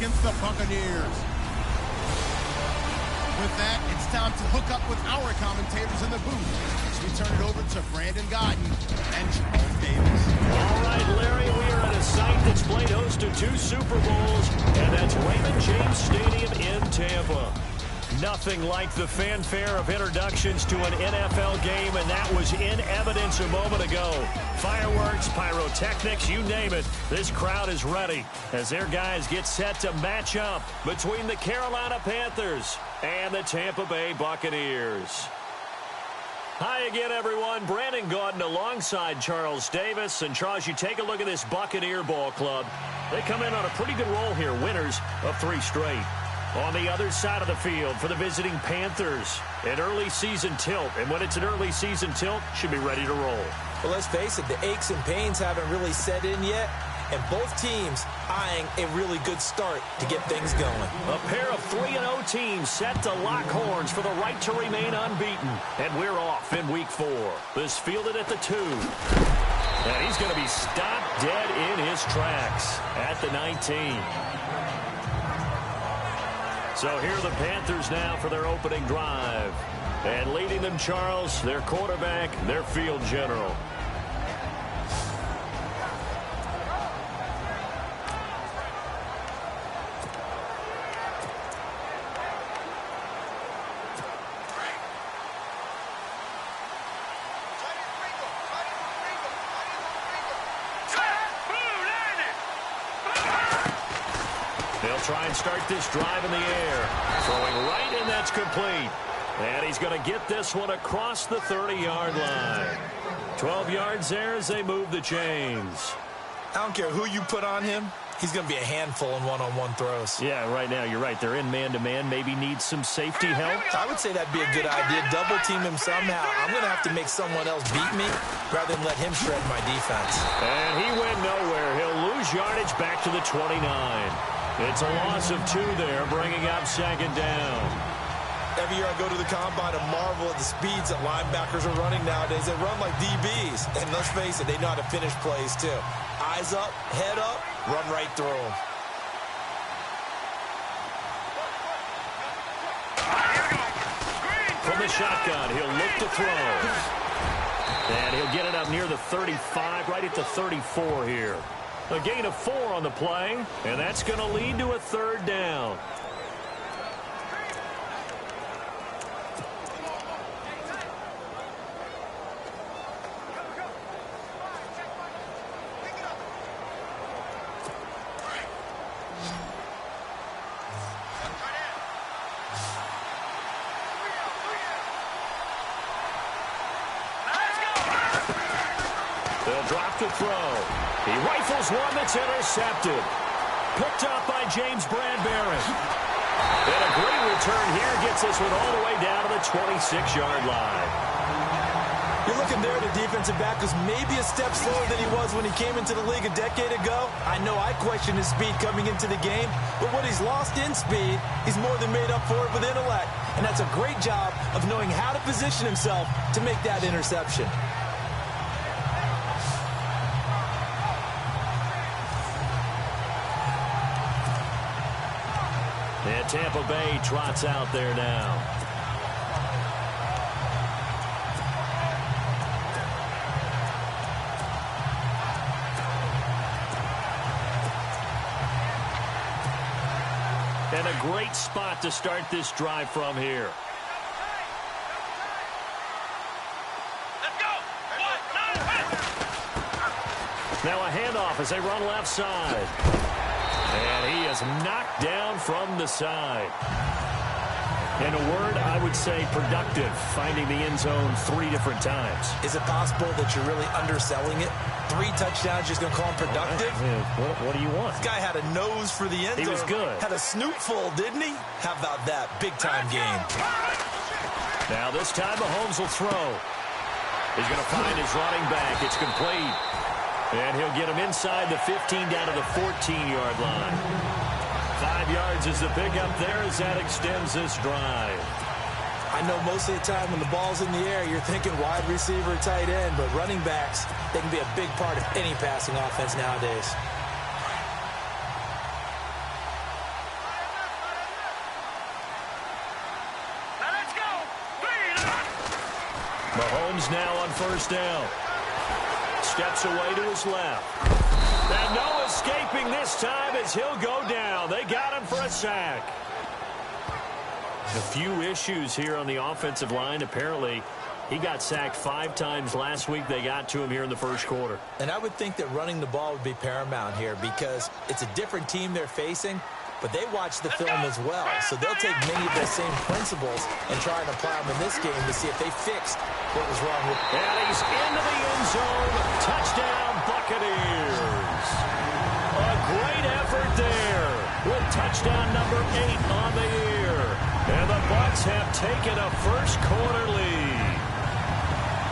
against the Buccaneers. With that, it's time to hook up with our commentators in the booth as we turn it over to Brandon Godden and Charles Davis. All right, Larry, we are at a site that's played host to 2 Super Bowls, and that's Raymond James Stadium in Tampa. Nothing like the fanfare of introductions to an NFL game, and that was in evidence a moment ago. Fireworks, pyrotechnics, you name it. This crowd is ready as their guys get set to match up between the Carolina Panthers and the Tampa Bay Buccaneers. Hi again, everyone. Brandon Gaudin alongside Charles Davis. And, Charles, you take a look at this Buccaneer ball club. They come in on a pretty good roll here, winners of 3 straight. On the other side of the field for the visiting Panthers, an early season tilt. And when it's an early season tilt, should be ready to roll. Well, let's face it, the aches and pains haven't really set in yet. And both teams eyeing a really good start to get things going. A pair of 3-0 teams set to lock horns for the right to remain unbeaten. And we're off in week 4. This fielded at the 2. And he's going to be stopped dead in his tracks at the 19. So here are the Panthers now for their opening drive. And leading them, Charles, their quarterback, their field general. They'll try and start this drive in the air. Throwing right, and that's complete. And he's going to get this one across the 30-yard line. 12 yards there as they move the chains. I don't care who you put on him. He's going to be a handful in one-on-one throws. Yeah, right now, you're right. They're in man-to-man. Maybe need some safety help. I would say that'd be a good idea. Double team him somehow. I'm going to have to make someone else beat me rather than let him shred my defense. And he went nowhere. He'll lose yardage back to the 29. It's a loss of 2 there, bringing up 2nd down. Every year I go to the combine and marvel at the speeds that linebackers are running nowadays. They run like DBs. And let's face it, they know how to finish plays too. Eyes up, head up, run right through them. From the shotgun, he'll look to throw. And he'll get it up near the 35, right at the 34 here. A gain of 4 on the play, and that's going to lead to a 3rd down. They'll drop to throw. He rifles one that's intercepted. Picked up by James Bradbury. And a great return here gets this one all the way down to the 26-yard line. You're looking there, the defensive back was maybe a step slower than he was when he came into the league a decade ago. I know I questioned his speed coming into the game, but what he's lost in speed, he's more than made up for it with intellect. And that's a great job of knowing how to position himself to make that interception. And Tampa Bay trots out there now. And a great spot to start this drive from here. Let's go. Now a handoff as they run left side. And he is knocked down from the side. In a word, I would say productive, finding the end zone 3 different times. Is it possible that you're really underselling it? 3 touchdowns, just going to call him productive? Right. What do you want? This guy had a nose for the end zone. He was good. Had a snoot full, didn't he? How about that? Big-time game. Now this time Mahomes will throw. He's going to find his running back. It's complete. And he'll get him inside the 15 down to the 14-yard line. 5 yards is the pickup there as that extends this drive. I know most of the time when the ball's in the air, you're thinking wide receiver, tight end, but running backs, they can be a big part of any passing offense nowadays. Mahomes now on first down. Steps away to his left. And no escaping this time as he'll go down. They got him for a sack. A few issues here on the offensive line. Apparently, he got sacked 5 times last week. They got to him here in the first quarter. And I would think that running the ball would be paramount here because it's a different team they're facing, but they watch the film as well. So they'll take many of those same principles and try and apply them in this game to see if they fixed what was wrong with them. And he's into the end zone. Touchdown, Buccaneers. A great effort there with touchdown number 8 on the year. And the Bucs have taken a first quarter lead.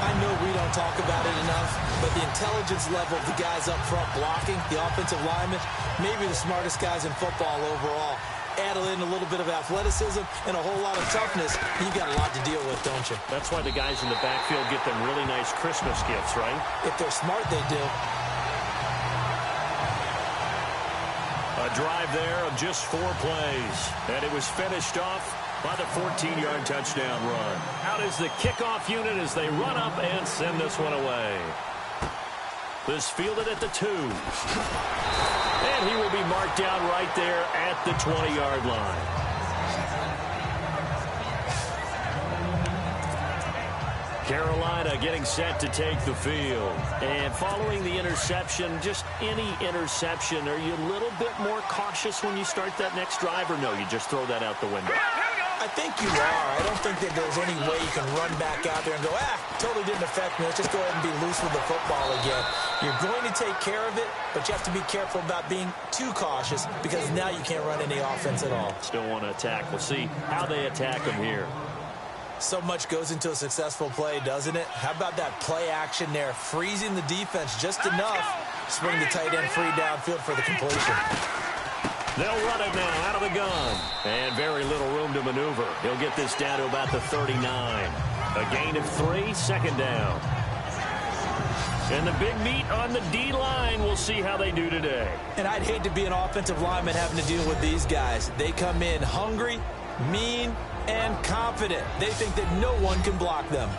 I know we don't talk about it enough, but the intelligence level of the guys up front blocking, the offensive linemen, maybe the smartest guys in football overall. Add in a little bit of athleticism and a whole lot of toughness, you've got a lot to deal with, don't you? That's why the guys in the backfield get them really nice Christmas gifts, right? If they're smart, they do. A drive there of just 4 plays, and it was finished off by the 14-yard touchdown run. Out is the kickoff unit as they run up and send this one away. This fielded at the 2. And he will be marked down right there at the 20-yard line. Carolina getting set to take the field. And following the interception, just any interception, are you a little bit more cautious when you start that next drive, or no, you just throw that out the window? I think you are. I don't think that there's any way you can run back out there and go, totally didn't affect me. Let's just go ahead and be loose with the football again. You're going to take care of it, but you have to be careful about being too cautious because now you can't run any offense at all. Still want to attack. We'll see how they attack them here. So much goes into a successful play, doesn't it? How about that play action there? Freezing the defense just enough. Swing the tight end free downfield for the completion. They'll run it now out of the gun. And very little room to maneuver. He'll get this down to about the 39. A gain of 3, second down. And the big meat on the D-line. We'll see how they do today. And I'd hate to be an offensive lineman having to deal with these guys. They come in hungry, mean, and confident. They think that no one can block them.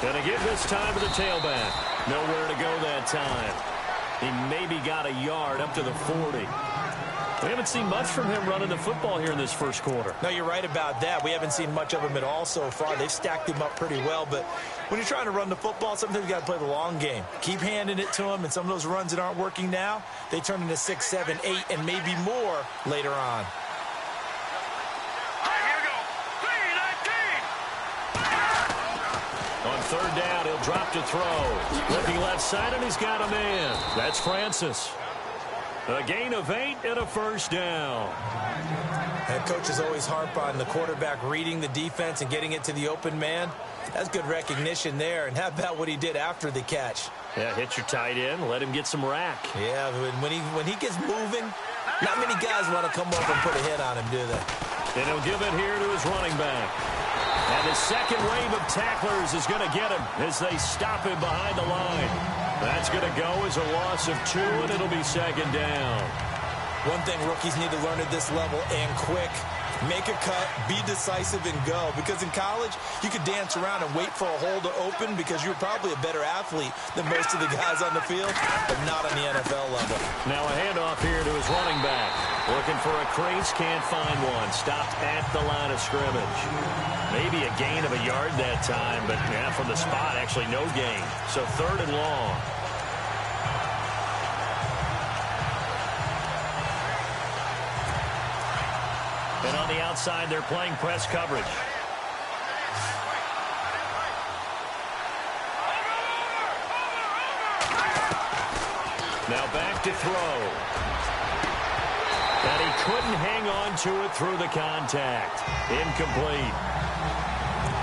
Gonna give this time to the tailback. Nowhere to go that time. He maybe got a yard up to the 40. We haven't seen much from him running the football here in this first quarter. No, you're right about that. We haven't seen much of him at all so far. They've stacked him up pretty well, but when you're trying to run the football, sometimes you got to play the long game. Keep handing it to him, and some of those runs that aren't working now, they turn into 6, 7, 8, and maybe more later on. On third down, he'll drop to throw. Looking left side, and he's got a man. That's Francis. A gain of 8 and a first down. And coaches always harp on the quarterback reading the defense and getting it to the open man. That's good recognition there. And how about what he did after the catch? Yeah, hit your tight end, let him get some rack. Yeah, when he gets moving, not many guys want to come over and put a hit on him, do they? And he'll give it here to his running back. And the second wave of tacklers is going to get him as they stop him behind the line. That's going to go as a loss of 2, and it'll be second down. One thing rookies need to learn at this level, and quick, make a cut, be decisive, and go. Because in college, you could dance around and wait for a hole to open because you're probably a better athlete than most of the guys on the field, but not on the NFL level. Now a handoff here to his running back. Looking for a crease, can't find one. Stopped at the line of scrimmage. Maybe a gain of a yard that time, but yeah, from the spot, actually no gain. So third and long. And on the outside, they're playing press coverage. Now back to throw. And he couldn't hang on to it through the contact. Incomplete.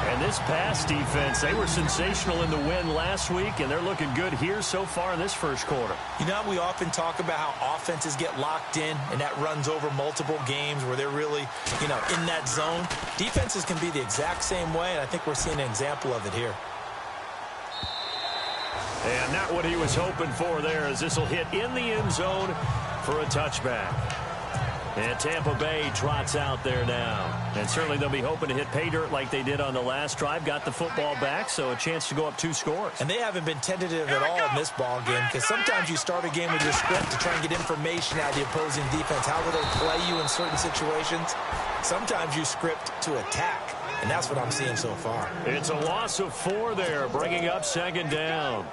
And this pass defense, they were sensational in the win last week, and they're looking good here so far in this first quarter. You know, we often talk about how offenses get locked in, and that runs over multiple games where they're really, in that zone. Defenses can be the exact same way, and I think we're seeing an example of it here. And not what he was hoping for there, as this will hit in the end zone for a touchback. And Tampa Bay trots out there now. And certainly they'll be hoping to hit pay dirt like they did on the last drive. Got the football back, so a chance to go up 2 scores. And they haven't been tentative at all in this ball game, because sometimes you start a game with your script to try and get information out of the opposing defense. How will they play you in certain situations? Sometimes you script to attack, and that's what I'm seeing so far. It's a loss of 4 there, bringing up 2nd down.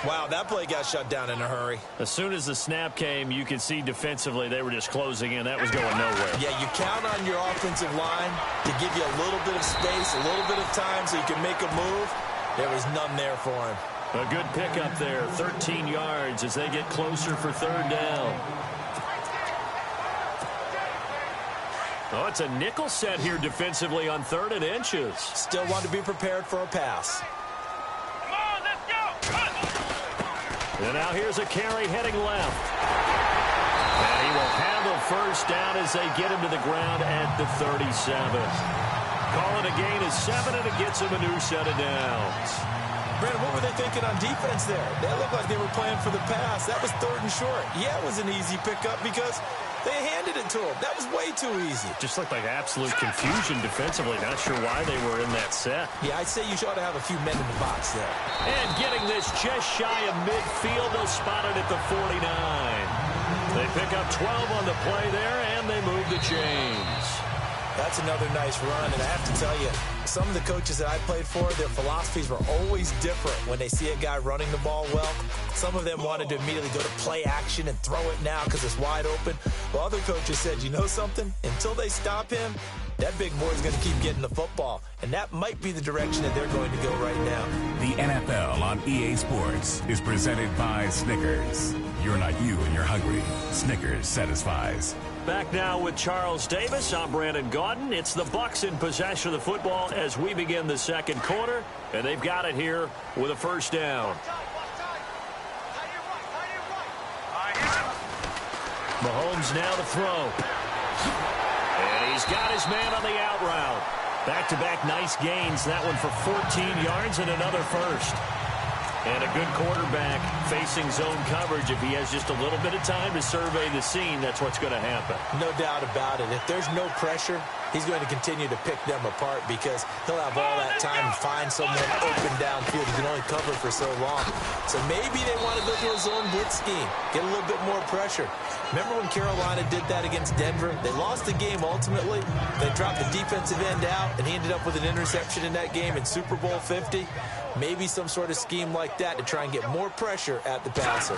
Wow, that play got shut down in a hurry. As soon as the snap came, you could see defensively they were just closing in. That was going nowhere. Yeah, you count on your offensive line to give you a little bit of space, a little bit of time so you can make a move. There was none there for him. A good pickup there, 13 yards as they get closer for 3rd down. Oh, it's a nickel set here defensively on 3rd and inches. Still want to be prepared for a pass. And now here's a carry heading left. And he will handle 1st down as they get him to the ground at the 37. Call it a gain of 7, and it gets him a new set of downs. Brandon, what were they thinking on defense there? They looked like they were playing for the pass. That was 3rd and short. Yeah, it was an easy pickup because they handed it to him. That was way too easy. Just looked like absolute confusion defensively. Not sure why they were in that set. Yeah, I'd say you ought to have a few men in the box there. And getting this just shy of midfield, they'll spot it at the 49. They pick up 12 on the play there, and they move the chains. That's another nice run, and I have to tell you, some of the coaches that I played for, their philosophies were always different when they see a guy running the ball well. Some of them wanted to immediately go to play action and throw it now because it's wide open. While other coaches said, you know something? Until they stop him, that big boy's going to keep getting the football. And that might be the direction that they're going to go right now. The NFL on EA Sports is presented by Snickers. You're not you and you're hungry. Snickers satisfies. Back now with Charles Davis. I'm Brandon Gaudin. It's the Bucs in possession of the football as we begin the 2nd quarter. And they've got it here with a 1st down. Mahomes now to throw. And he's got his man on the out route. Back-to-back nice gains. That one for 14 yards and another 1st. And a good quarterback facing zone coverage. If he has just a little bit of time to survey the scene, that's what's going to happen. No doubt about it. If there's no pressure, he's going to continue to pick them apart because he'll have all that time to find someone open downfield. He can only cover for so long. So maybe they want to go to a zone blitz scheme, get a little bit more pressure. Remember when Carolina did that against Denver? They lost the game ultimately. They dropped the defensive end out, and he ended up with an interception in that game in Super Bowl 50. Maybe some sort of scheme like that to try and get more pressure at the passer.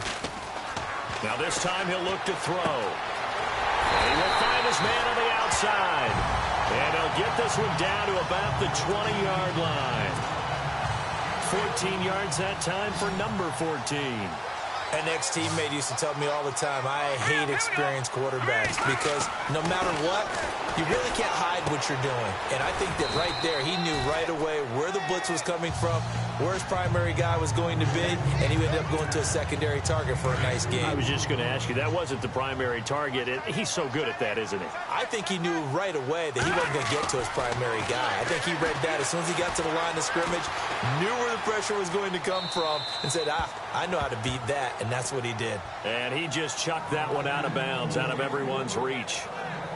Now this time he'll look to throw. And he will find his man on the outside. And he'll get this one down to about the 20-yard line. 14 yards that time for number 14. An ex-teammate used to tell me all the time, I hate experienced quarterbacks because no matter what, you really can't hide what you're doing. And I think that right there, he knew right away where the blitz was coming from, where his primary guy was going to be, and he ended up going to a secondary target for a nice game. I was just going to ask you, that wasn't the primary target. He's so good at that, isn't he? I think he knew right away that he wasn't going to get to his primary guy. I think he read that as soon as he got to the line of scrimmage, knew where the pressure was going to come from, and said, I know how to beat that. And that's what he did. And he just chucked that one out of bounds, out of everyone's reach.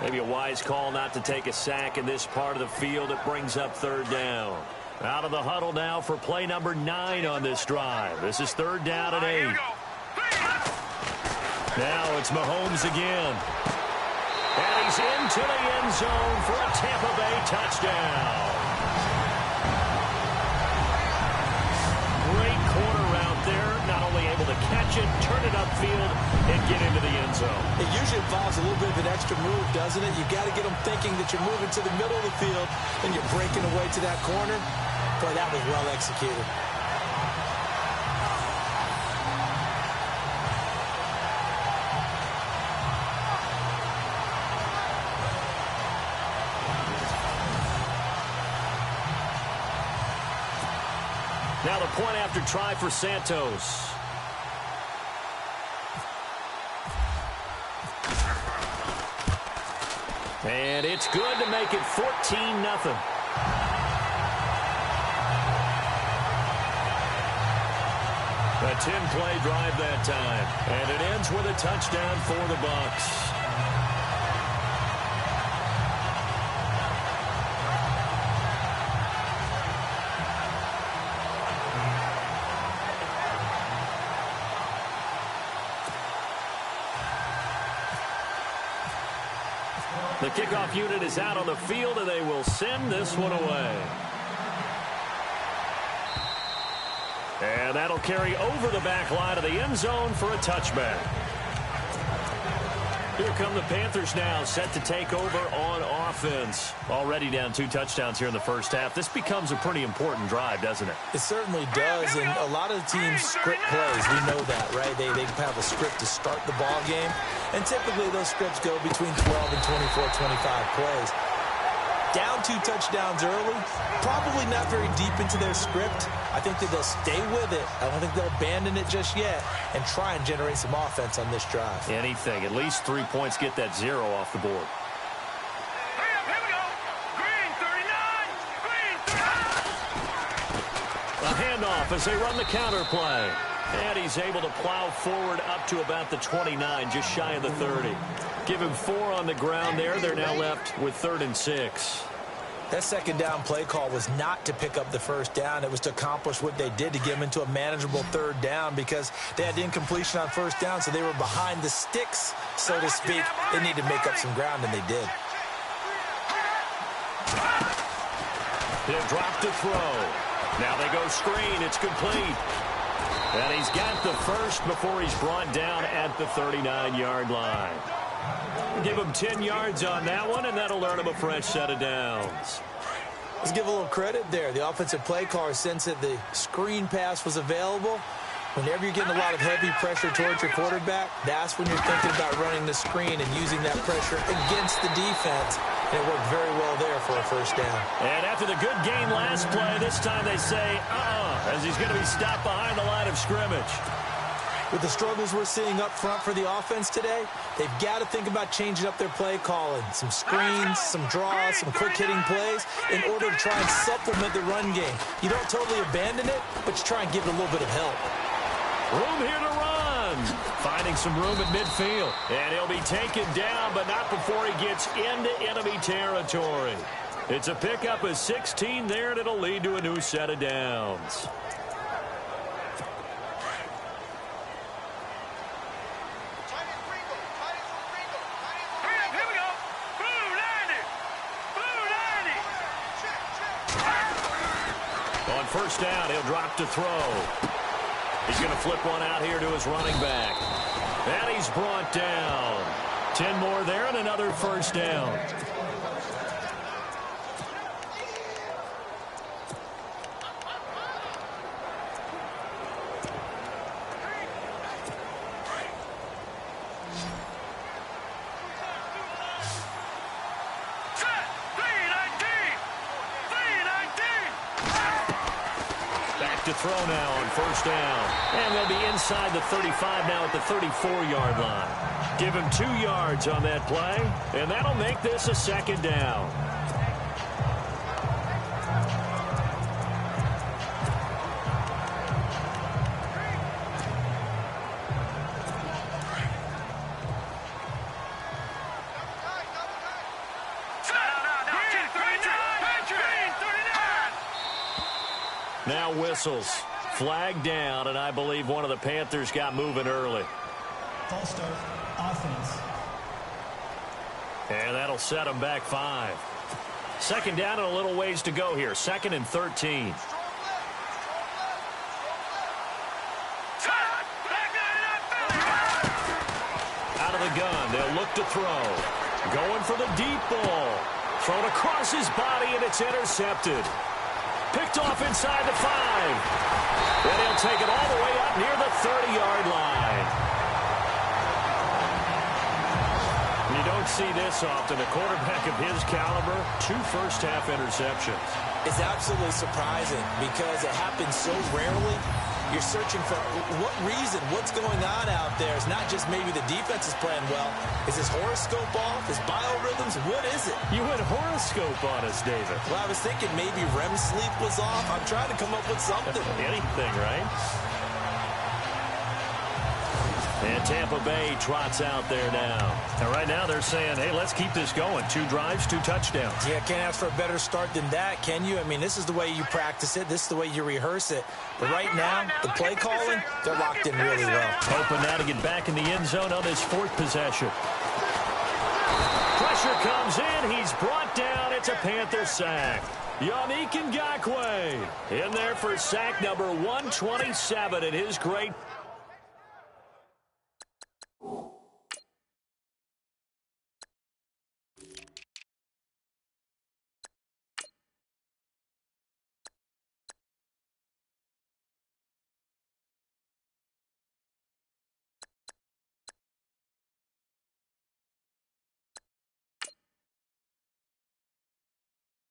Maybe a wise call not to take a sack in this part of the field. It brings up 3rd down. Out of the huddle now for play number 9 on this drive. This is 3rd down and 8. Now it's Mahomes again. And he's into the end zone for a Tampa Bay touchdown. Great corner route there. Not only able to catch it, turn it upfield, and get into the end zone. It usually involves a little bit of an extra move, doesn't it? You've got to get them thinking that you're moving to the middle of the field, and you're breaking away to that corner. Boy, that was well executed. Now the point after try for Santos. And it's good to make it 14-0. A 10-play drive that time. And it ends with a touchdown for the Bucs. The kickoff unit is out on the field, and they will send this one away. And that'll carry over the back line of the end zone for a touchback. Here come the Panthers now, set to take over on offense. Already down 2 touchdowns here in the first half. This becomes a pretty important drive, doesn't it? It certainly does, and a lot of the teams script plays. We know that, right? They have a script to start the ball game, and typically those scripts go between 12 and 24, 25 plays. Down 2 touchdowns early, probably not very deep into their script. I think that they'll stay with it. I don't think they'll abandon it just yet and try and generate some offense on this drive. Anything. At least 3 points, get that 0 off the board. Here we go. Green 39. Green 39. A handoff as they run the counter play. And he's able to plow forward up to about the 29, just shy of the 30. Give him 4 on the ground there. They're now left with 3rd and 6. That second down play call was not to pick up the first down. It was to accomplish what they did, to get them into a manageable 3rd down, because they had incompletion on first down, so they were behind the sticks, so to speak. They need to make up some ground, and they did. He'll drop to throw. Now they go screen. It's complete. And he's got the first before he's brought down at the 39-yard line. Give him 10 yards on that one, and that'll earn him a fresh set of downs. Let's give a little credit there. The offensive play caller sensed that the screen pass was available. Whenever you're getting a lot of heavy pressure towards your quarterback, that's when you're thinking about running the screen and using that pressure against the defense. And it worked very well there for a first down. And after the good game last play, this time they say, as he's going to be stopped behind the line of scrimmage. With the struggles we're seeing up front for the offense today, they've got to think about changing up their play calling. Some screens, some draws, some quick-hitting plays in order to try and supplement the run game. You don't totally abandon it, but you try and give it a little bit of help. Room here to run. Finding some room at midfield. And he'll be taken down, but not before he gets into enemy territory. It's a pickup of 16 there, and it'll lead to a new set of downs. Here we go. Blue 90. Blue 90. On first down, he'll drop to throw. He's going to flip one out here to his running back. And he's brought down. 10 more there and another first down. To throw now on first down. And they'll be inside the 35 now at the 34-yard line. Give him 2 yards on that play, and that'll make this a second down. Now whistles. Flag down, and I believe one of the Panthers got moving early. False start, offense. And that'll set them back 5. Second down and a little ways to go here. 2nd and 13. Out of the gun, they'll look to throw. Going for the deep ball. Thrown across his body, and it's intercepted. Picked off inside the 5. And he'll take it all the way up near the 30-yard line. You don't don't see this often. A quarterback of his caliber, 2 first-half interceptions. It's absolutely surprising because it happens so rarely. You're searching for what reason, what's going on out there. It's not just maybe the defense is playing well. Is his horoscope off? His biorhythms? What is it? You went horoscope on us, David. Well, I was thinking maybe REM sleep was off. I'm trying to come up with something. Anything, right? And Tampa Bay trots out there now. And right now they're saying, hey, let's keep this going. 2 drives, 2 touchdowns. Yeah, can't ask for a better start than that, can you? I mean, this is the way you practice it. This is the way you rehearse it. But right now, the play calling, they're locked in really well. Hoping now to get back in the end zone on this 4th possession. Pressure comes in. He's brought down. It's a Panther sack. Yannick Ngakoue in there for sack number 127 in his great.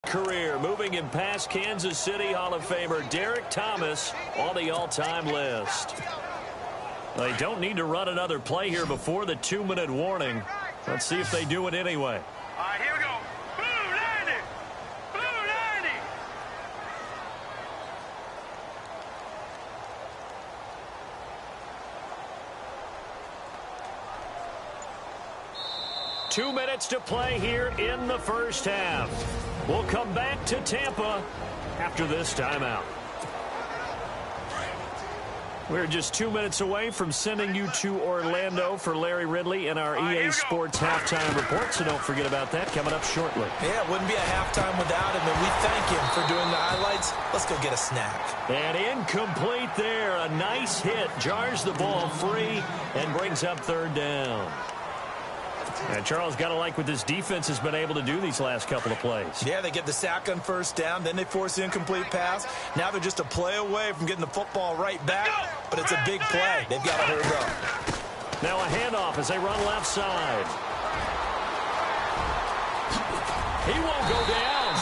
Career moving him past Kansas City Hall of Famer Derek Thomas on the all-time list. They don't need to run another play here before the 2-minute warning. Let's see if they do it anyway. All right, here we go. Blue 90. Blue 90. 2 minutes to play here in the first half. We'll come back to Tampa after this timeout. We're just 2 minutes away from sending you to Orlando for Larry Ridley and our EA Sports halftime report, so don't forget about that coming up shortly. Yeah, it wouldn't be a halftime without him, and we thank him for doing the highlights. Let's go get a snack. And incomplete there. A nice hit. Jars the ball free and brings up 3rd down. And Charles, got to like what this defense has been able to do these last couple of plays. Yeah, they get the sack on 1st down, then they force the incomplete pass. Now they're just a play away from getting the football right back, but it's a big play. They've got to hold up. Now a handoff as they run left side. He won't go down.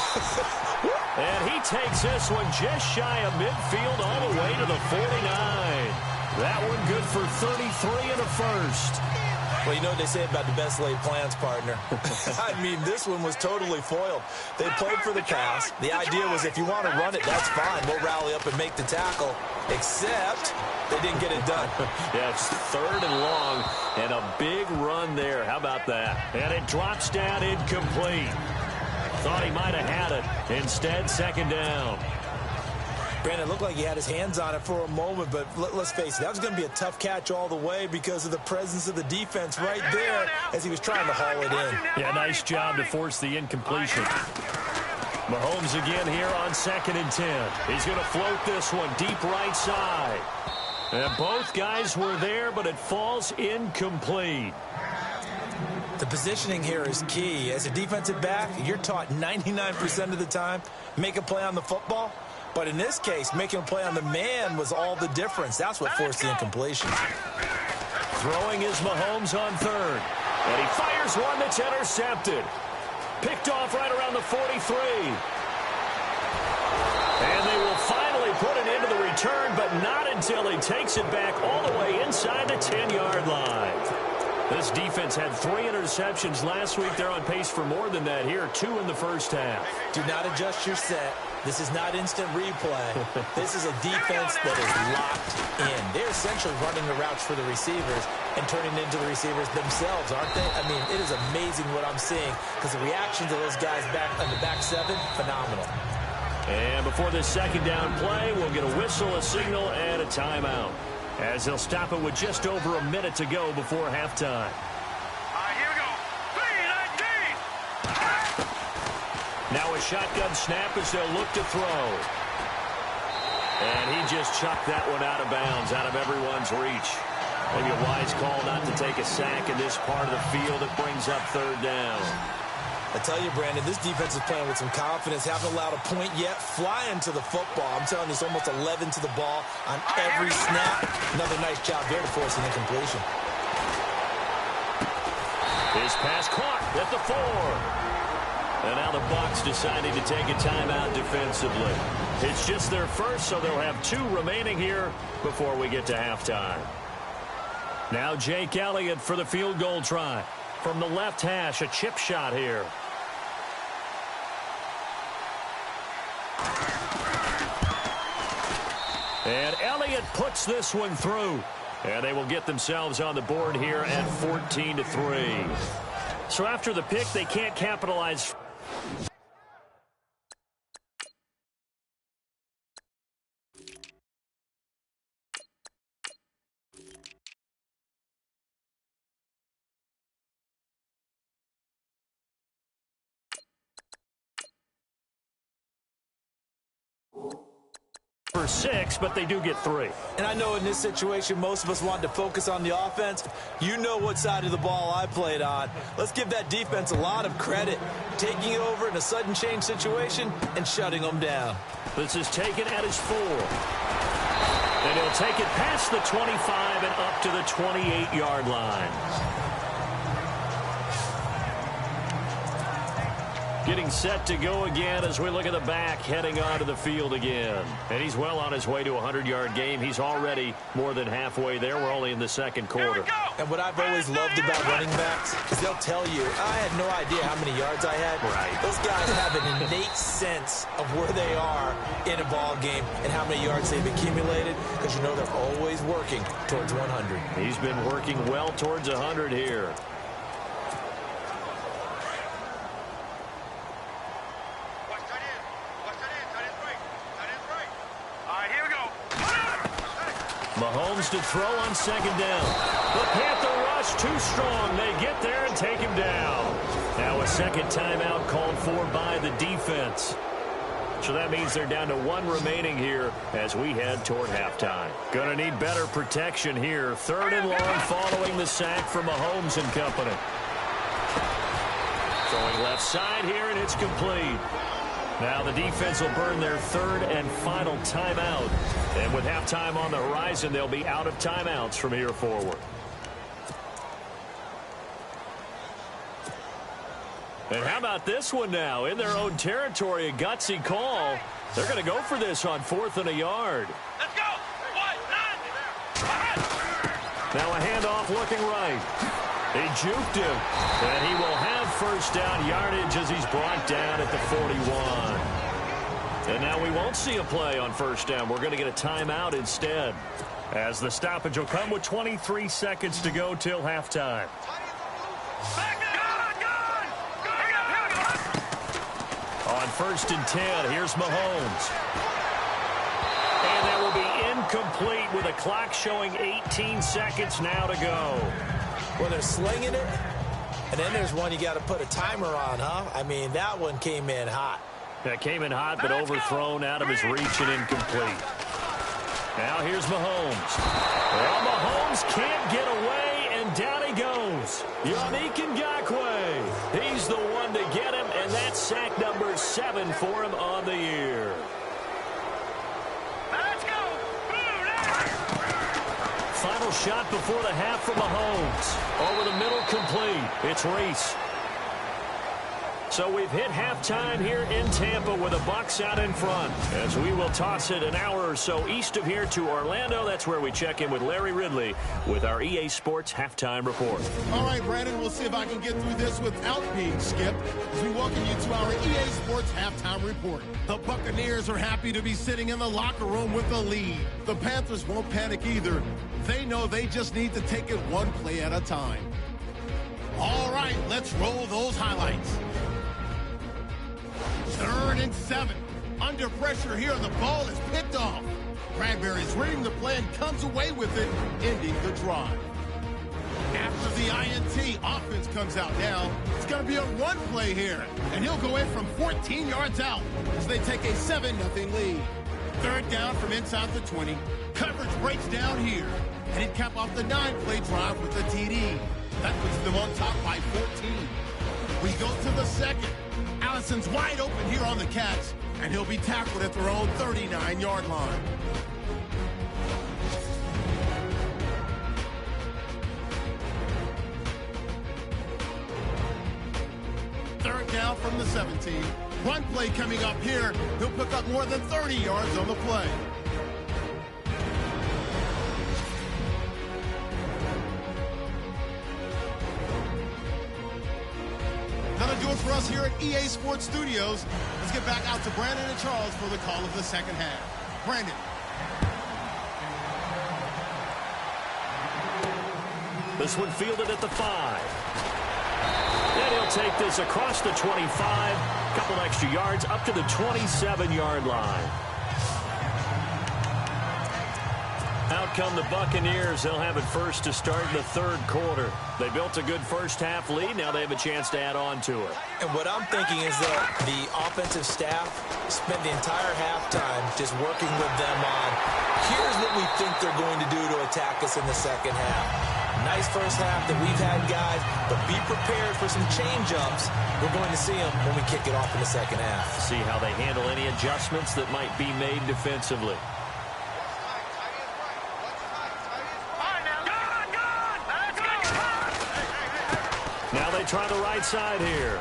And he takes this one just shy of midfield all the way to the 49. That one good for 33 and a first. Well, you know what they say about the best laid plans, partner. I mean, this one was totally foiled. They played for the pass. The idea was if you want to run it, that's fine. We'll rally up and make the tackle. Except they didn't get it done. Yeah, it's 3rd and long and a big run there. How about that? And it drops down incomplete. Thought he might have had it. Instead, 2nd down. Brandon, it looked like he had his hands on it for a moment, but let's face it, that was going to be a tough catch all the way because of the presence of the defense right there as he was trying to haul it in. Yeah, nice job to force the incompletion. Mahomes again here on 2nd and 10. He's going to float this one deep right side. And both guys were there, but it falls incomplete. The positioning here is key. As a defensive back, you're taught 99% of the time, make a play on the football. But in this case, making a play on the man was all the difference. That's what forced the incompletion. Throwing is Mahomes on 3rd. And he fires one that's intercepted. Picked off right around the 43. And they will finally put it into the return, but not until he takes it back all the way inside the 10-yard line. This defense had 3 interceptions last week. They're on pace for more than that here. 2 in the first half. Do not adjust your set. This is not instant replay. This is a defense that is locked in. They're essentially running the routes for the receivers and turning into the receivers themselves, aren't they? I mean, it is amazing what I'm seeing because the reactions of those guys back on the back 7, phenomenal. And before this 2nd down play, we'll get a whistle, a signal, and a timeout, as they'll stop it with just over a minute to go before halftime. All right, here we go. 3-19. Now a shotgun snap as they'll look to throw. And he just chucked that one out of bounds, out of everyone's reach. Maybe a wise call not to take a sack in this part of the field that brings up 3rd down. I tell you, Brandon, this defense is playing with some confidence. Haven't allowed a point yet. Flying to the football. I'm telling you, it's almost 11 to the ball on every snap. Another nice job there to force an incompletion. His pass caught at the 4. And now the Bucs deciding to take a timeout defensively. It's just their first, so they'll have 2 remaining here before we get to halftime. Now Jake Elliott for the field goal try. From the left hash, a chip shot here. And Elliott puts this one through. And they will get themselves on the board here at 14-3. So after the pick, they can't capitalize. For 6, but they do get 3. And I know in this situation, most of us want to focus on the offense. You know what side of the ball I played on. Let's give that defense a lot of credit. Taking over in a sudden change situation and shutting them down. This is taken at his 4. And he'll take it past the 25 and up to the 28-yard line. Getting set to go again as we look at the back, heading onto the field again. And he's well on his way to a 100-yard game. He's already more than halfway there. We're only in the second quarter. And what I've always loved about running backs is they'll tell you, I had no idea how many yards I had. Right. Those guys have an innate sense of where they are in a ball game and how many yards they've accumulated, because you know they're always working towards 100. He's been working well towards 100 here. Mahomes to throw on second down. The Panther rush too strong. They get there and take him down. Now a second timeout called for by the defense. So that means they're down to 1 remaining here as we head toward halftime. Gonna need better protection here. 3rd and long following the sack from Mahomes and company. Throwing left side here, and it's complete. Now the defense will burn their 3rd and final timeout. And with halftime on the horizon, they'll be out of timeouts from here forward. And how about this one now? In their own territory, a gutsy call. They're going to go for this on 4th and a yard. Let's go. 1, 9. Now a handoff looking right. He juked him, and he will have first down yardage as he's brought down at the 41. And now we won't see a play on first down. We're going to get a timeout instead, as the stoppage will come with 23 seconds to go till halftime. On 1st and 10, here's Mahomes. And that will be incomplete with a clock showing 18 seconds now to go. Well, they're slinging it, and then there's one you got to put a timer on, huh? I mean, that one came in hot. That came in hot, but overthrown out of his reach and incomplete. Now here's Mahomes. Well, Mahomes can't get away, and down he goes. Yannick Ngakoue. He's the one to get him, and that's sack number 7 for him on the year. Let's go. Final shot before the half for Mahomes. Over the middle, complete. It's Reese. So we've hit halftime here in Tampa with the Bucs out in front, as we will toss it an hour or so east of here to Orlando. That's where we check in with Larry Ridley with our EA Sports halftime report. All right, Brandon, we'll see if I can get through this without being skipped as we welcome you to our EA Sports halftime report. The Buccaneers are happy to be sitting in the locker room with the lead. The Panthers won't panic either. They know they just need to take it one play at a time. All right, let's roll those highlights. 3rd and 7. Under pressure here, the ball is picked off. Bradbury's reading the play and comes away with it, ending the drive. After the INT, offense comes out now. It's going to be a run play here, and he'll go in from 14 yards out as they take a 7-0 lead. 3rd down from inside the 20. Coverage breaks down here, and he'd cap off the 9-play drive with the TD. That puts them on top by 14. We go to the 2nd. Allison's wide open here on the catch, and he'll be tackled at their own 39-yard line. now from the 17. Run play coming up here. He'll pick up more than 30 yards on the play. That'll do it for us here at EA Sports Studios. Let's get back out to Brandon and Charles for the call of the second half. Brandon. This one fielded at the 5. And he'll take this across the 25. Couple extra yards up to the 27-yard line. Out come the Buccaneers. They'll have it first to start in the third quarter. They built a good first-half lead. Now they have a chance to add on to it. And what I'm thinking is that the offensive staff spent the entire halftime just working with them on, here's what we think they're going to do to attack us in the second half. Nice first half that we've had, guys, but be prepared for some change-ups. We're going to see them when we kick it off in the second half. See how they handle any adjustments that might be made defensively. Now they try the right side here.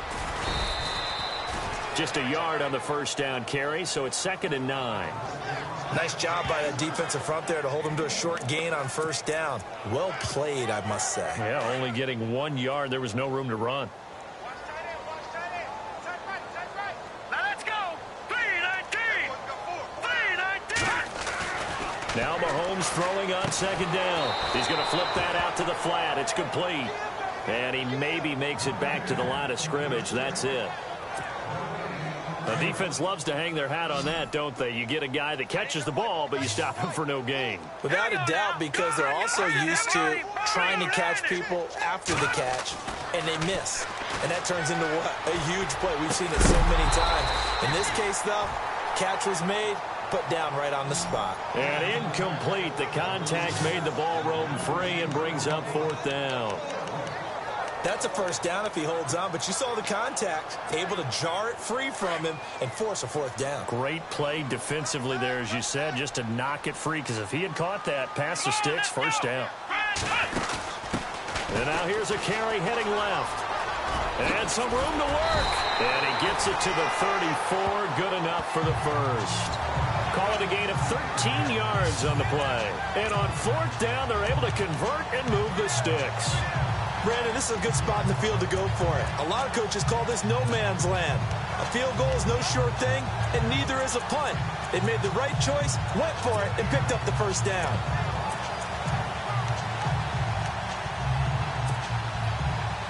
Just a yard on the first down carry, so it's 2nd and 9. Nice job by the defensive front there to hold them to a short gain on first down. Well played, I must say. Yeah, only getting 1 yard. There was no room to run. Let's go. 3-19. 3-19. Now Mahomes throwing on 2nd down. He's going to flip that out to the flat. It's complete. And he maybe makes it back to the line of scrimmage. That's it. The defense loves to hang their hat on that, don't they? You get a guy that catches the ball, but you stop him for no gain. Without a doubt, because they're also used to trying to catch people after the catch, and they miss. And that turns into what? A huge play. We've seen it so many times. In this case, though, catch was made, put down right on the spot. And incomplete. The contact made the ball roam free and brings up 4th down. That's a first down if he holds on, but you saw the contact, able to jar it free from him and force a 4th down. Great play defensively there, as you said, just to knock it free, because if he had caught that, past the sticks, first down. And now here's a carry heading left. And some room to work. And he gets it to the 34, good enough for the first. Call it a gain of 13 yards on the play. And on 4th down, they're able to convert and move the sticks. Brandon, this is a good spot in the field to go for it. A lot of coaches call this no man's land. A field goal is no sure thing, and neither is a punt. They made the right choice, went for it, and picked up the first down.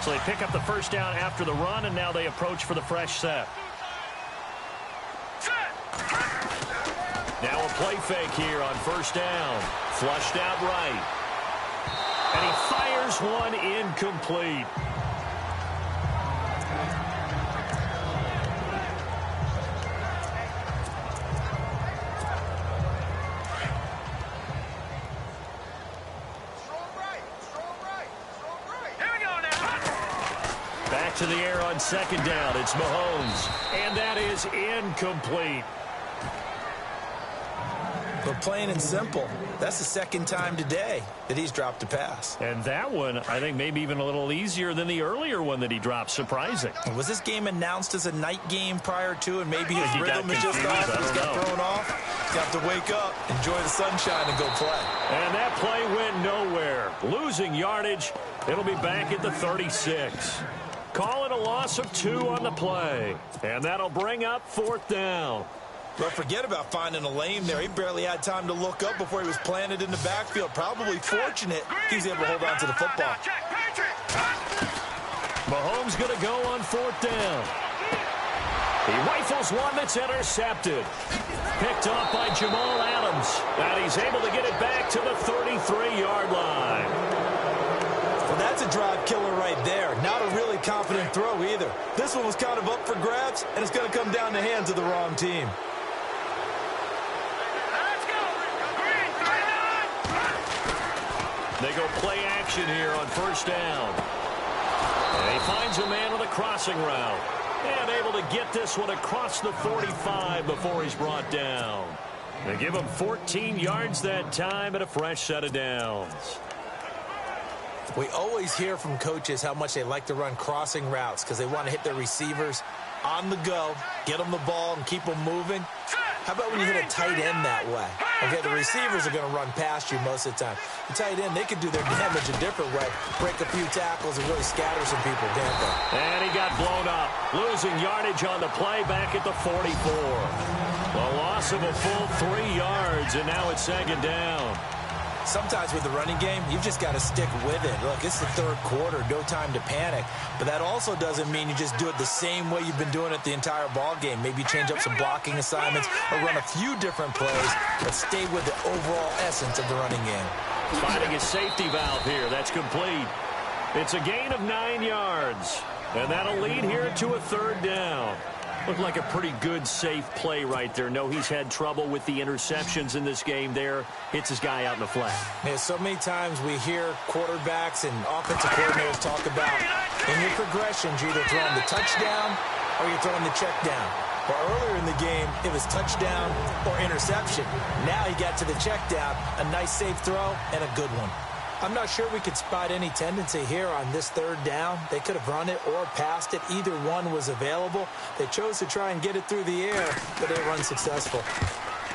So they pick up the first down after the run, and now they approach for the fresh set. Now a play fake here on first down. Flushed out right. And he fires one incomplete. Back to the air on 2nd down. It's Mahomes. And that is incomplete. But plain and simple, that's the 2nd time today that he's dropped a pass. And that one, I think, maybe even a little easier than the earlier one that he dropped. Surprising. Was this game announced as a night game prior to, and maybe his rhythm is just off? He's got thrown off. He's got to wake up, enjoy the sunshine, and go play. And that play went nowhere. Losing yardage. It'll be back at the 36. Call it a loss of 2 on the play. And that'll bring up 4th down. But forget about finding a lane there. He barely had time to look up before he was planted in the backfield. Probably fortunate he's able to hold on to the football. Mahomes going to go on 4th down. He rifles one that's intercepted. Picked off by Jamal Adams. And he's able to get it back to the 33-yard line. Well, that's a drive killer right there. Not a really confident throw either. This one was kind of up for grabs, and it's going to come down the hands of the wrong team. They go play action here on first down. And he finds a man with a crossing route. And able to get this one across the 45 before he's brought down. They give him 14 yards that time and a fresh set of downs. We always hear from coaches how much they like to run crossing routes because they want to hit their receivers on the go, get them the ball and keep them moving. How about when you hit a tight end that way? Okay, the receivers are going to run past you most of the time. The tight end, they can do their damage a different way, break a few tackles and really scatter some people, can't they? And he got blown up, losing yardage on the play back at the 44. A loss of a full 3 yards, and now it's second down. Sometimes with the running game, you've just got to stick with it. Look, it's the third quarter, no time to panic. But that also doesn't mean you just do it the same way you've been doing it the entire ball game. Maybe change up some blocking assignments or run a few different plays, but stay with the overall essence of the running game. Finding a safety valve here. That's complete. It's a gain of 9 yards, and that'll lead here to a third down. Looked like a pretty good, safe play right there. No, he's had trouble with the interceptions in this game there. Hits his guy out in the flat. Yeah, so many times we hear quarterbacks and offensive coordinators talk about in your progressions, you're either throwing the touchdown or you're throwing the check down. Well, earlier in the game, it was touchdown or interception. Now he got to the check down, a nice safe throw, and a good one. I'm not sure we could spot any tendency here on this third down. They could have run it or passed it. Either one was available. They chose to try and get it through the air, but they were unsuccessful.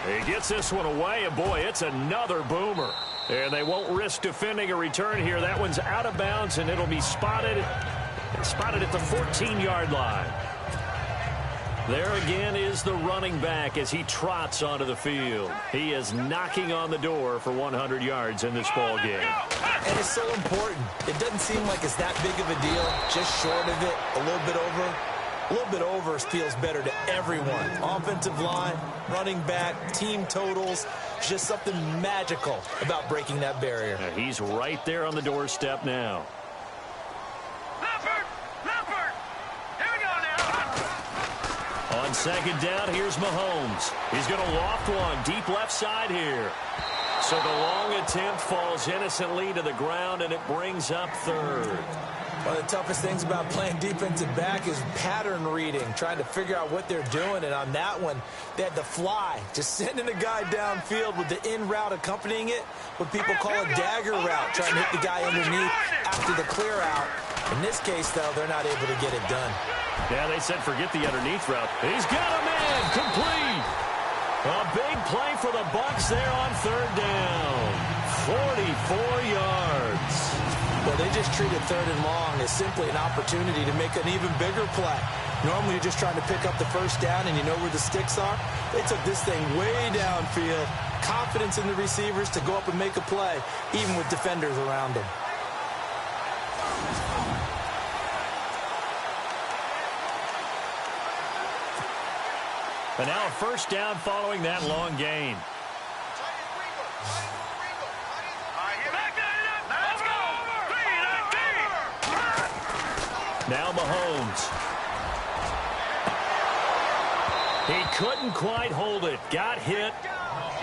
He gets this one away, and boy, it's another boomer. And they won't risk defending a return here. That one's out of bounds, and it'll be spotted at the 14-yard line. There again is the running back as he trots onto the field. He is knocking on the door for 100 yards in this ball game. And it's so important. It doesn't seem like it's that big of a deal. Just short of it, a little bit over. A little bit over feels better to everyone. Offensive line, running back, team totals. Just something magical about breaking that barrier. Yeah, he's right there on the doorstep now. On second down, here's Mahomes. He's going to loft one deep left side here. So the long attempt falls innocently to the ground, and it brings up third. One of the toughest things about playing defensive back is pattern reading, trying to figure out what they're doing. And on that one, they had to fly, just sending a guy downfield with the in route accompanying it, what people call a dagger route, trying to hit the guy underneath after the clear out. In this case, though, they're not able to get it done. Yeah, they said forget the underneath route. He's got a man, complete. A big play for the Bucs there on third down. 44 yards. Well, they just treated third and long as simply an opportunity to make an even bigger play. Normally, you're just trying to pick up the first down and you know where the sticks are. They took this thing way downfield. Confidence in the receivers to go up and make a play, even with defenders around them. And now a first down following that long gain. Now Mahomes. He couldn't quite hold it. Got hit.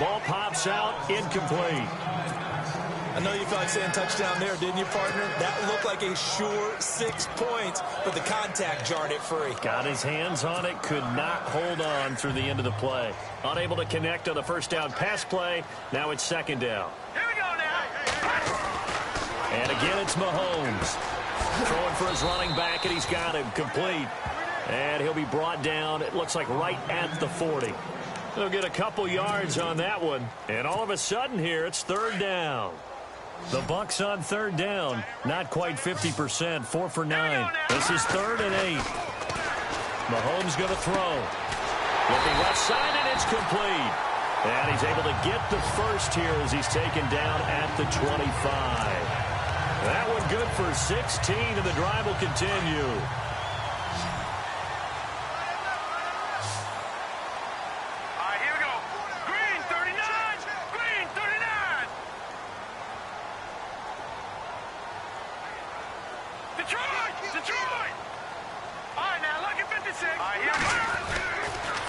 Ball pops out. Incomplete. I know you felt like saying touchdown there, didn't you, partner? That looked like a sure 6 points, but the contact jarred it free. Got his hands on it, could not hold on through the end of the play. Unable to connect on the first down pass play. Now it's second down. Here we go now. And again, it's Mahomes. Throwing for his running back, and he's got him complete. And he'll be brought down, it looks like right at the 40. They'll get a couple yards on that one. And all of a sudden here, it's third down. The Bucs on third down, not quite 50%, 4 for 9. This is 3rd and 8. Mahomes going to throw. Looking left side, and it's complete. And he's able to get the first here as he's taken down at the 25. That one good for 16, and the drive will continue.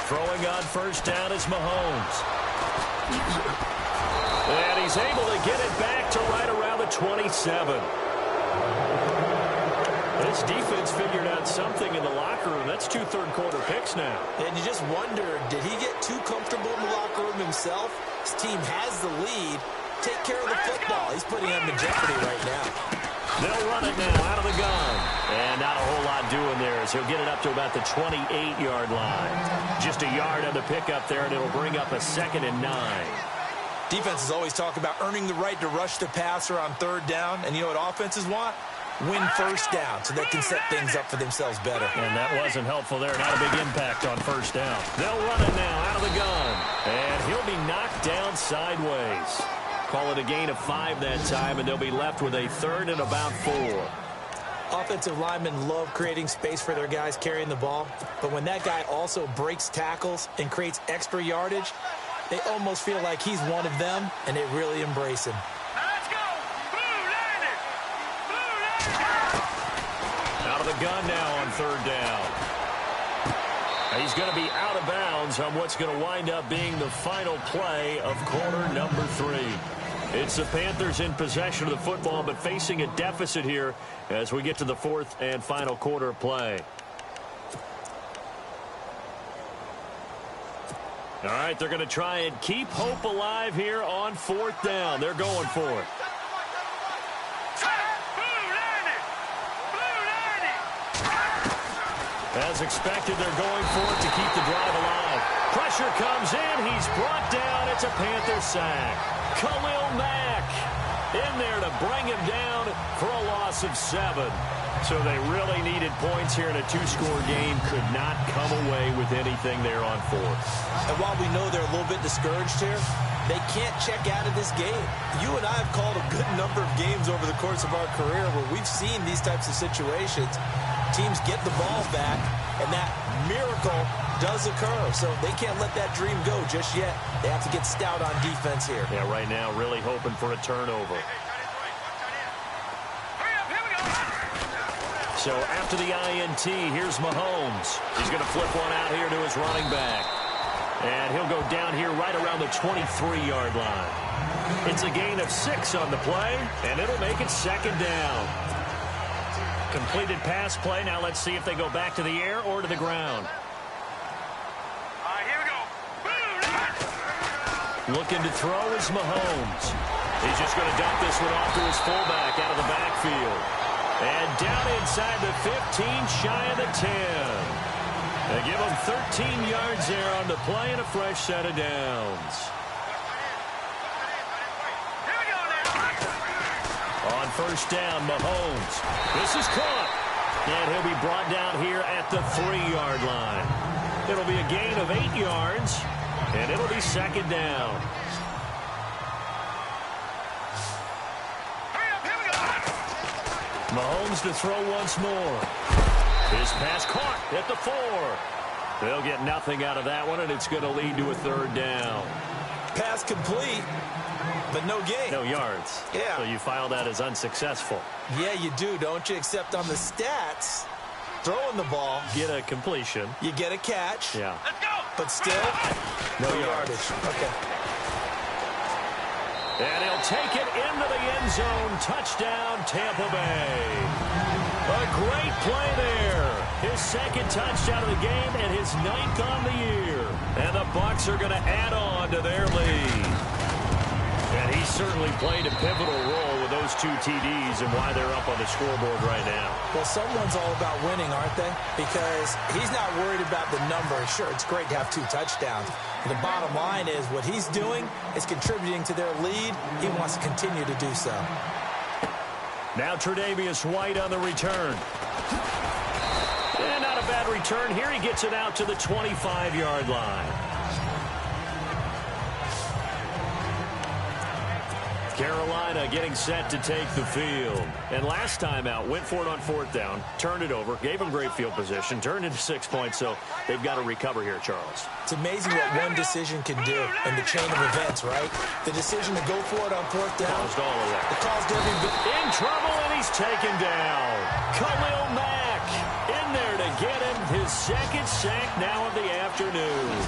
Throwing on first down is Mahomes. And he's able to get it back to right around the 27. This defense figured out something in the locker room. That's 2 third-quarter picks now. And you just wonder, did he get too comfortable in the locker room himself? His team has the lead. Take care of the football. He's putting him in jeopardy right now. They'll run it now out of the gun. And not a whole lot doing there as he'll get it up to about the 28-yard line. Just a yard on the pickup there, and it'll bring up a 2nd and 9. Defenses always talk about earning the right to rush the passer on 3rd down. And you know what offenses want? Win 1st down so they can set things up for themselves better. And that wasn't helpful there. Not a big impact on 1st down. They'll run it now out of the gun. And he'll be knocked down sideways. Call it a gain of 5 that time, and they'll be left with a 3rd and about 4. Offensive linemen love creating space for their guys carrying the ball. But when that guy also breaks tackles and creates extra yardage, they almost feel like he's one of them, and they really embrace him. Let's go! Blue landed! Blue landed! Out of the gun now on 3rd down. He's going to be out of bounds on what's going to wind up being the final play of quarter number 3. It's the Panthers in possession of the football, but facing a deficit here as we get to the 4th and final quarter of play. All right, they're going to try and keep hope alive here on 4th down. They're going for it. As expected, they're going for it to keep the drive alive. Pressure comes in. He's brought down. It's a Panther sack. Khalil Mack in there to bring him down for a loss of 7. So they really needed points here in a 2-score game. Could not come away with anything there on 4th. And while we know they're a little bit discouraged here, they can't check out of this game. You and I have called a good number of games over the course of our career where we've seen these types of situations. Teams get the ball back, and that miracle does occur. So they can't let that dream go just yet. They have to get stout on defense here. Yeah, right now really hoping for a turnover. So after the INT, here's Mahomes. He's going to flip one out here to his running back. And he'll go down here right around the 23-yard line. It's a gain of 6 on the play, and it'll make it 2nd down. Completed pass play. Now let's see if they go back to the air or to the ground. All right, here we go. Looking to throw is Mahomes. He's just going to dump this one off to his fullback out of the backfield. And down inside the 15, shy of the 10. They give him 13 yards there on the play and a fresh set of downs. Here we go now. On 1st down, Mahomes. This is caught. And he'll be brought down here at the 3-yard line. It'll be a gain of 8 yards, and it'll be 2nd down. Mahomes to throw once more. His pass caught at the 4. They'll get nothing out of that one, and it's going to lead to a 3rd down. Pass complete, but no gain. No yards. Yeah. So you file that as unsuccessful. Yeah, you do, don't you? Except on the stats, throwing the ball, Get a completion. you get a catch, Yeah. Let's go. but still, No no yards. yardage. Okay. And he'll take it into the end zone. Touchdown, Tampa Bay. A great play there. His 2nd touchdown of the game and his 9th on the year. And the Bucs are going to add on to their lead. And he certainly played a pivotal role with those 2 TDs and why they're up on the scoreboard right now. Well, someone's all about winning, aren't they? Because he's not worried about the number. Sure, it's great to have 2 touchdowns. But the bottom line is what he's doing is contributing to their lead. He wants to continue to do so. Now Tre'Davious White on the return. And not a bad return here. He gets it out to the 25-yard line. Carolina getting set to take the field. And last time out, went for it on 4th down, turned it over, gave them great field position, turned into 6 points, so they've got to recover here, Charles. It's amazing what one decision can do in the chain of events, right? The decision to go for it on 4th down. Caused all of that. It caused every bit. In trouble, and he's taken down. Khalil Mack in there to get him his second sack now of the afternoon.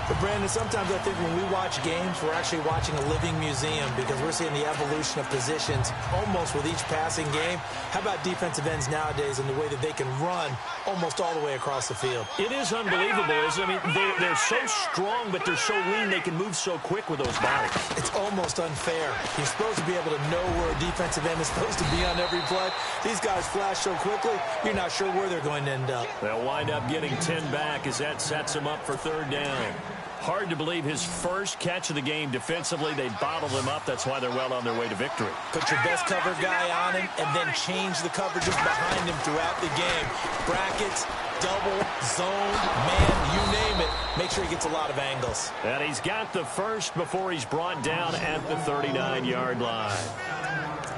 But Brandon, sometimes I think when we watch games, we're actually watching a living museum because we're seeing the evolution of positions almost with each passing game. How about defensive ends nowadays and the way that they can run almost all the way across the field? It is unbelievable, isn't it? I mean, they're so strong, but they're so lean, they can move so quick with those bodies. It's almost unfair. You're supposed to be able to know where a defensive end is supposed to be on every play. These guys flash so quickly, you're not sure where they're going to end up. They'll wind up getting 10 back as that sets them up for third down. Hard to believe his first catch of the game defensively. They bottled him up. That's why they're well on their way to victory. Put your best cover guy on him and then change the coverages behind him throughout the game. Brackets, double, zone, man, you name it. Make sure he gets a lot of angles. And he's got the first before he's brought down at the 39-yard line.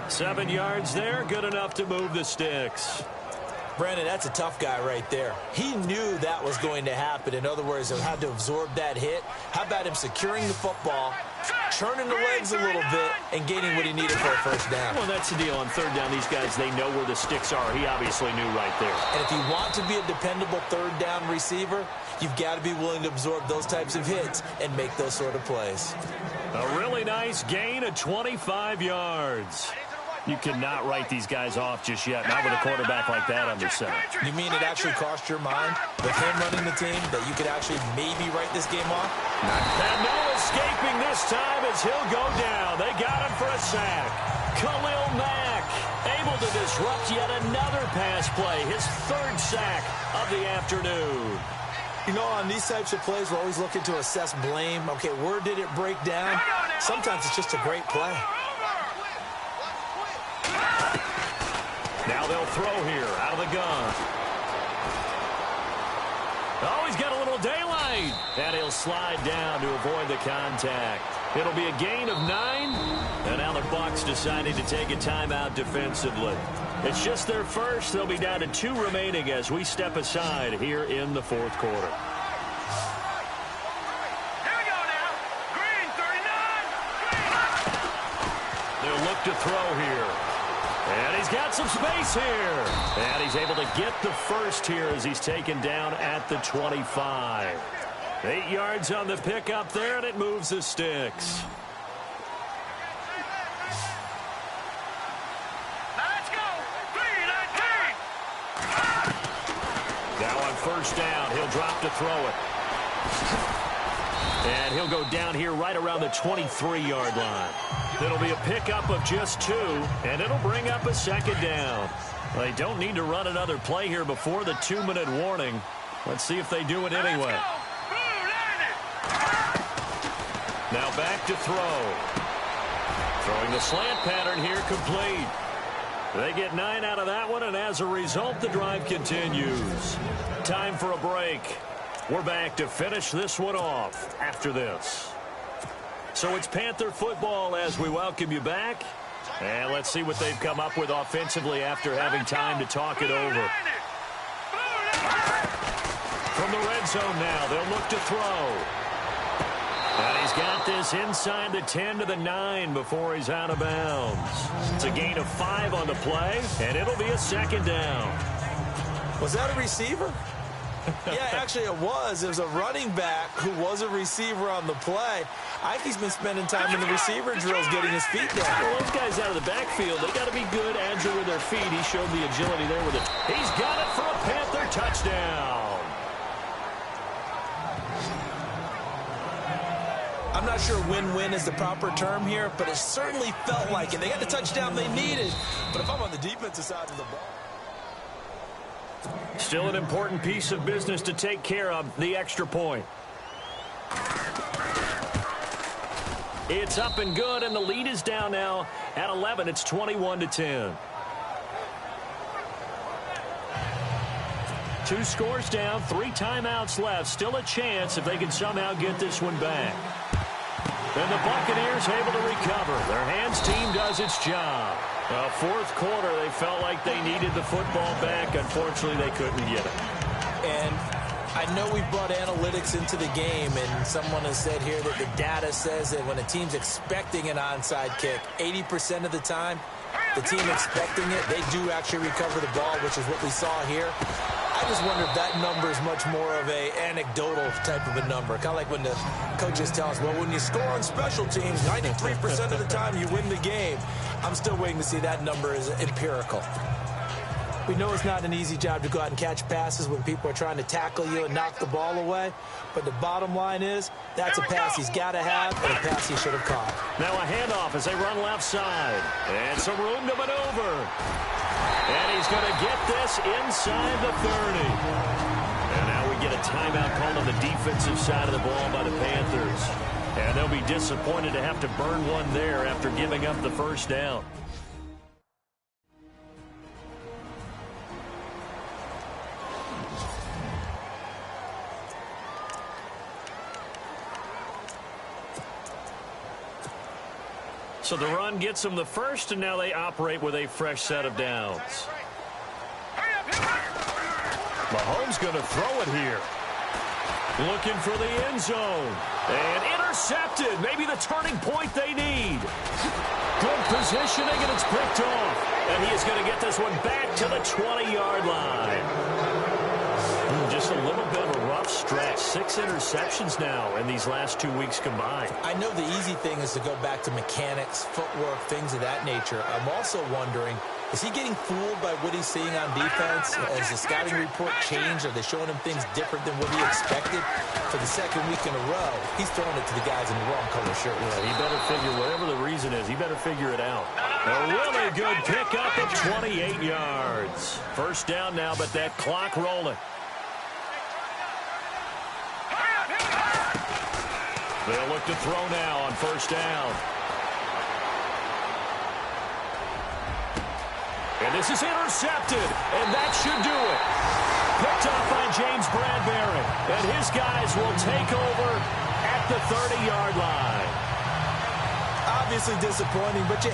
7 yards there, good enough to move the sticks. Brandon, that's a tough guy right there. He knew that was going to happen. In other words, he had to absorb that hit. How about him securing the football, turning the legs a little bit, and gaining what he needed for a first down? Well, that's the deal. On third down, these guys, they know where the sticks are. He obviously knew right there. And if you want to be a dependable third down receiver, you've got to be willing to absorb those types of hits and make those sort of plays. A really nice gain of 25 yards. You cannot write these guys off just yet, not with a quarterback like that under center. You mean it actually crossed your mind with him running the team that you could actually maybe write this game off? And no escaping this time as he'll go down. They got him for a sack. Khalil Mack able to disrupt yet another pass play, his third sack of the afternoon. You know, on these types of plays, we're always looking to assess blame. Okay, where did it break down? Sometimes it's just a great play. Now they'll throw here out of the gun. Oh, he's got a little daylight. And he'll slide down to avoid the contact. It'll be a gain of 9. And now the Bucs decided to take a timeout defensively. It's just their first. They'll be down to 2 remaining as we step aside here in the fourth quarter. Here we go now. Green, 39. They'll look to throw here. And he's got some space here. And he's able to get the first here as he's taken down at the 25. 8 yards on the pickup there, and it moves the sticks. Let's go. 3-19. Now on first down, he'll drop to throw it. And he'll go down here right around the 23-yard line. It'll be a pickup of just 2, and it'll bring up a second down. They don't need to run another play here before the 2-minute warning. Let's see if they do it anyway. Now back to throw. Throwing the slant pattern here complete. They get 9 out of that one, and as a result, the drive continues. Time for a break. We're back to finish this one off after this. So it's Panther football as we welcome you back. And let's see what they've come up with offensively after having time to talk it over. From the red zone now, they'll look to throw. And he's got this inside the 10 to the 9 before he's out of bounds. It's a gain of 5 on the play, and it'll be a second down. Was that a receiver? Yeah, actually it was. It was a running back who was a receiver on the play. I think he's been spending time in the receiver drills getting his feet down. Well, those guys out of the backfield, they got to be good, agile with their feet. He showed the agility there with it. He's got it for a Panther touchdown. I'm not sure win-win is the proper term here, but it certainly felt like it. They got the touchdown they needed. But if I'm on the defensive side of the ball. Still an important piece of business to take care of, the extra point. It's up and good, and the lead is down now at 11. It's 21-10. 2 scores down, 3 timeouts left. Still a chance if they can somehow get this one back. And the Buccaneers able to recover. Their hands team does its job. Fourth quarter, they felt like they needed the football back. Unfortunately, they couldn't get it. And I know we've brought analytics into the game, and someone has said here that the data says that when a team's expecting an onside kick, 80% of the time, the team expecting it, they do actually recover the ball, which is what we saw here. I I just wonder if that number is much more of a anecdotal type of a number. Kind of like when the coaches tell us, well, when you score on special teams, 93% of the time you win the game. I'm still waiting to see that number is empirical. We know it's not an easy job to go out and catch passes when people are trying to tackle you and knock the ball away. But the bottom line is, that's a pass he's got to have and a pass he should have caught. Now a handoff as they run left side. And some room to maneuver. And he's going to get this inside the 30. And now we get a timeout called on the defensive side of the ball by the Panthers. And they'll be disappointed to have to burn one there after giving up the first down. So the run gets them the first, and now they operate with a fresh set of downs. Mahomes going to throw it here. Looking for the end zone. And intercepted. Maybe the turning point they need. Good positioning, and it's picked off. And he is going to get this one back to the 20-yard line. Just a little bit of a rough stretch. 6 interceptions now in these last 2 weeks combined. I know the easy thing is to go back to mechanics, footwork, things of that nature. I'm also wondering, is he getting fooled by what he's seeing on defense? Has the scouting report changed? Are they showing him things different than what he expected? For the second week in a row, he's throwing it to the guys in the wrong color shirt. Yeah, he better figure, whatever the reason is, he better figure it out. A really good pickup of 28 yards. First down now, but that clock rolling. They'll look to throw now on first down. And this is intercepted, and that should do it. Picked off by James Bradbury, and his guys will take over at the 30-yard line. Obviously disappointing, but you...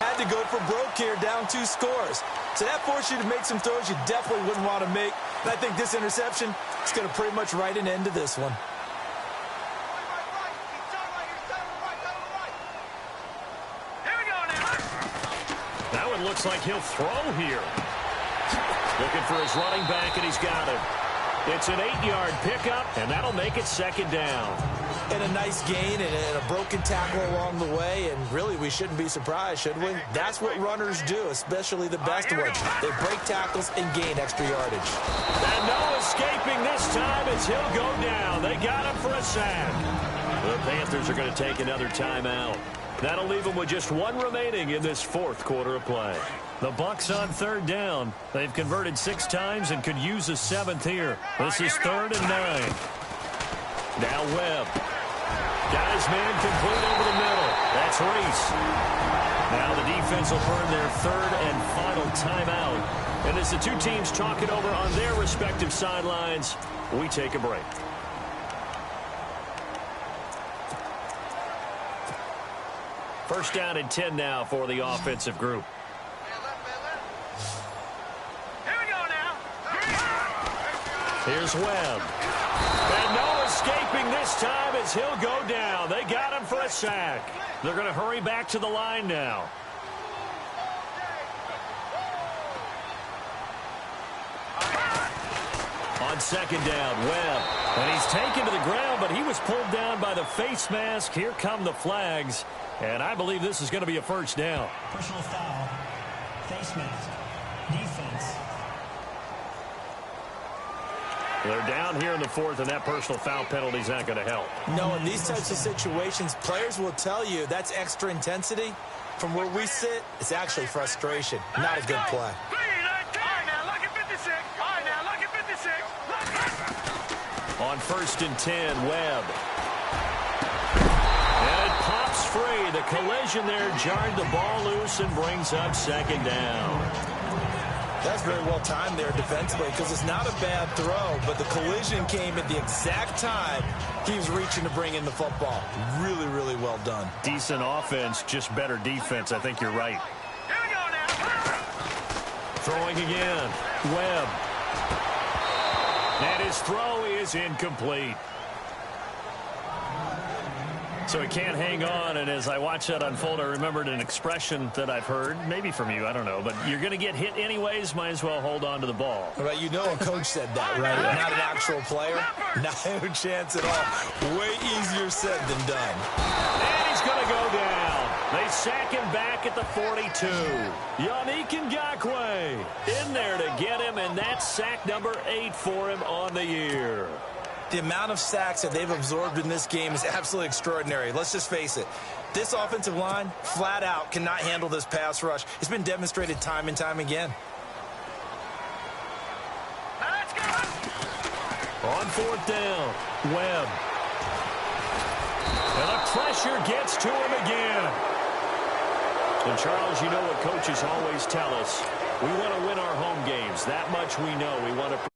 Had to go for broke here, down 2 scores. So that forced you to make some throws you definitely wouldn't want to make. And I think this interception is going to pretty much write an end to this one. That one looks like he'll throw here. Looking for his running back, and he's got him. It's an 8-yard pickup, and that'll make it second down. And a nice gain and a broken tackle along the way, and really we shouldn't be surprised, should we? That's what runners do, especially the best ones. They break tackles and gain extra yardage. And no escaping this time as he'll go down. They got him for a sack. The Panthers are going to take another timeout. That'll leave them with just 1 remaining in this 4th quarter of play. The Bucs on 3rd down. They've converted 6 times and could use a 7th here. This is 3rd and 9. Now Webb. Got his man complete over the middle. That's Reese. Now the defense will burn their 3rd and final timeout. And as the 2 teams talk it over on their respective sidelines, we take a break. First down and 10 now for the offensive group. Here we go now. Here's Webb. And no escaping this time as he'll go down. They got him for a sack. They're going to hurry back to the line now. On On second down, Webb. And he's taken to the ground, but he was pulled down by the face mask. Here come the flags. And I believe this is going to be a first down. Personal foul. Face mask. Defense. They're down here in the fourth, and that personal foul penalty is not going to help. No, in these types of situations, players will tell you that's extra intensity. From where we sit, it's actually frustration. Not a good play. All right, now, look at 56. All right, now, look at 56. On 1st and 10, Webb. And it pops free. The collision there jarred the ball loose and brings up second down. That's very well timed there defensively because it's not a bad throw, but the collision came at the exact time he was reaching to bring in the football. Really, really well done. Decent offense, just better defense. I think you're right. Here we go now. Throwing again. Webb. And his throw is incomplete. So he can't hang on, and as I watch that unfold, I remembered an expression that I've heard, maybe from you, I don't know, but you're going to get hit anyways, might as well hold on to the ball. Right, you know a coach said that, right? Not an actual player. Not a chance at all. Way easier said than done. And he's going to go down. They sack him back at the 42. Yannick Ngakoue in there to get him, and that's sack number 8 for him on the year. The amount of sacks that they've absorbed in this game is absolutely extraordinary. Let's just face it. This offensive line, flat out, cannot handle this pass rush. It's been demonstrated time and time again. Let's go. On 4th down, Webb. And the pressure gets to him again. And, Charles, you know what coaches always tell us. We want to win our home games. That much we know. We want to